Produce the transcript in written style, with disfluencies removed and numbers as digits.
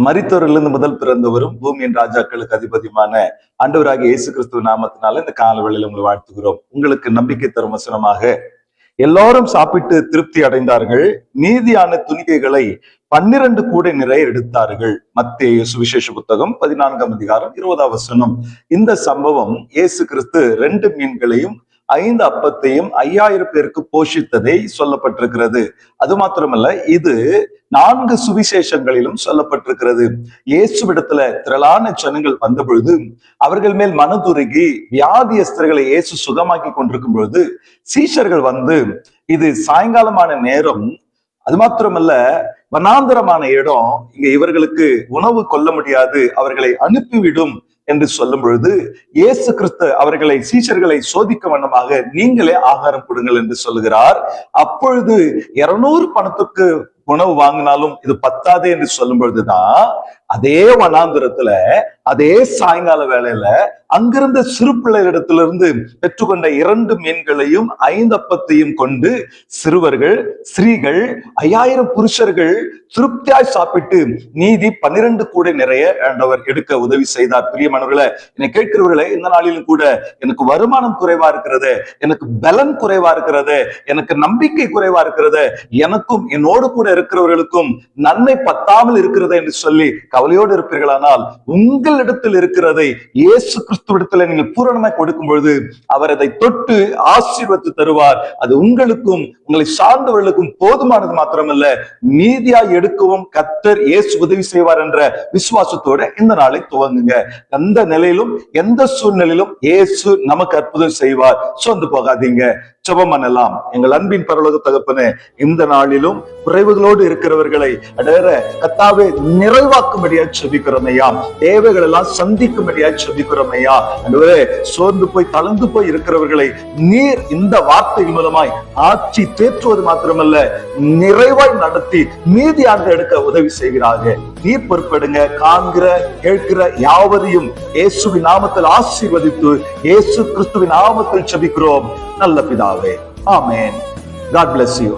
மரித்தோரிலிருந்து முதல் பிறந்தவரும் பூமியின் ராஜாக்களுக்கு அதிபதியுமான ஆண்டவராகிய இயேசு கிறிஸ்துவ நாமத்தினால இந்த கால வேளையில உங்களை வாழ்த்துகிறோம். உங்களுக்கு நம்பிக்கை தரும் வசனமாக, எல்லாரும் சாப்பிட்டு திருப்தி அடைந்தார்கள், மீதியான துணிக்கைகளை 12 கூடை நிறைய எடுத்தார்கள். மத்தேயு சுவிசேஷ புத்தகம் 14ஆம் அதிகாரம் 20ஆம் வசனம். இந்த சம்பவம் இயேசு கிறிஸ்து 2 மீன்களையும் 5 அப்பத்தையும் 5000 பேருக்கு போஷித்ததை சொல்லப்பட்டிருக்கிறது. அது மாத்திரமல்ல, இது 4 சுவிசேஷங்களிலும் சொல்லப்பட்டிருக்கிறது. இயேசுவிடத்துல திரளான ஜனங்கள் வந்த பொழுது அவர்கள் மேல் மனதுருகி வியாதியஸ்தர்களை இயேசு சுகமாக்கி கொண்டிருக்கும் பொழுது சீஷர்கள் வந்து, இது சாயங்காலமான நேரம், அது மாத்திரமல்ல வனாந்தரமான இடம், இங்க இவர்களுக்கு உணவு கொள்ள முடியாது, அவர்களை அனுப்பிவிடும் என்று சொல்லும் பொழுது இயேசு கிறிஸ்து அவர்களை, சீஷர்களை சோதிக்க வண்ணமாக, நீங்களே ஆகாரம் கொடுங்கள் என்று சொல்லுகிறார். அப்பொழுது 200 பணத்துக்கு உணவு வாங்கினாலும் இது பத்தாதே என்று சொல்லும் பொழுதுதான் அதே வனாந்திரத்துல அதே சாயங்கால வேளையில அங்கிருந்த சிறு பிள்ளைகளிடத்திலிருந்து பெற்றுக்கொண்ட 2 மீன்களையும் 5 அப்பத்தையும் கொண்டு சிறுவர்கள், ஸ்திரீகள், 5000 புருஷர்கள் திருப்தியாய் சாப்பிட்டு மீதி 12 கூடை நிறைய ஆண்டவர் எடுக்க உதவி செய்தார். பிரியமானவர்களே, என்னை கேட்கிறவர்களே, இந்த நாளிலும் கூட எனக்கு வருமானம் குறைவா இருக்கிறது, எனக்கு பலன் குறைவா இருக்கிறது, எனக்கு நம்பிக்கை குறைவா இருக்கிறது, எனக்கும் என்னோடு கூட இருக்கிறவர்களுக்கும் நன்மை பத்தாமல் இருக்கிறது என்று சொல்லி கவலையோடு இருப்பீர்களானால், உங்களிடத்தில் இருக்கிறதை இயேசு கிறிஸ்துவிடத்தில் நீங்கள் பூரணமாய் கொடுக்கும் பொழுது அவர் அதை தொட்டு ஆசீர்வதித்து தருவார். அது உங்களுக்கும் உங்களை சார்ந்தவர்களுக்கும் போதுமானது மாத்திரமல்ல, மீதியாய் எடுக்கவும் கர்த்தர் இயேசு உதவி செய்வார் என்ற விசுவாசத்தோட இந்த நாளை துவங்குங்க. எந்த நிலையிலும் எந்த சூழ்நிலையிலும் இயேசு நமக்கு அற்புதம் செய்வார். சோர்ந்து போகாதீங்க. ஜெபம் பண்ணலாம். எங்கள் அன்பின் பரலோக தகப்பனே, இந்த நாளிலும் குறைவுகளோடு இருக்கிறவர்களை கர்த்தாவே நிறைவாக்கும்படியா ஜெபிக்கிறோம் ஐயா. தேவைகள் எல்லாம் சந்திக்கும்படியா ஜெபிக்கிறோம் ஐயா. ஆண்டவரே, சோர்ந்து போய் தளர்ந்து போய் இருக்கிறவர்களை நீர் இந்த வார்த்தை மூலமாய் ஆட்சி தேற்றுவது மாத்திரமல்ல, நிறைவாய் நடத்தி மீதியாக எடுக்க உதவி செய்கிறார்கள். நீர் பொறுப்பெடுங்க. காண்கிற கேட்கிற யாவரையும் இயேசுவின் நாமத்தில் ஆசீர்வதித்து இயேசு கிறிஸ்துவின் நாமத்தில் ஜெபிக்கிறோம் நல்ல பிதாவே. ஆமென். God bless you.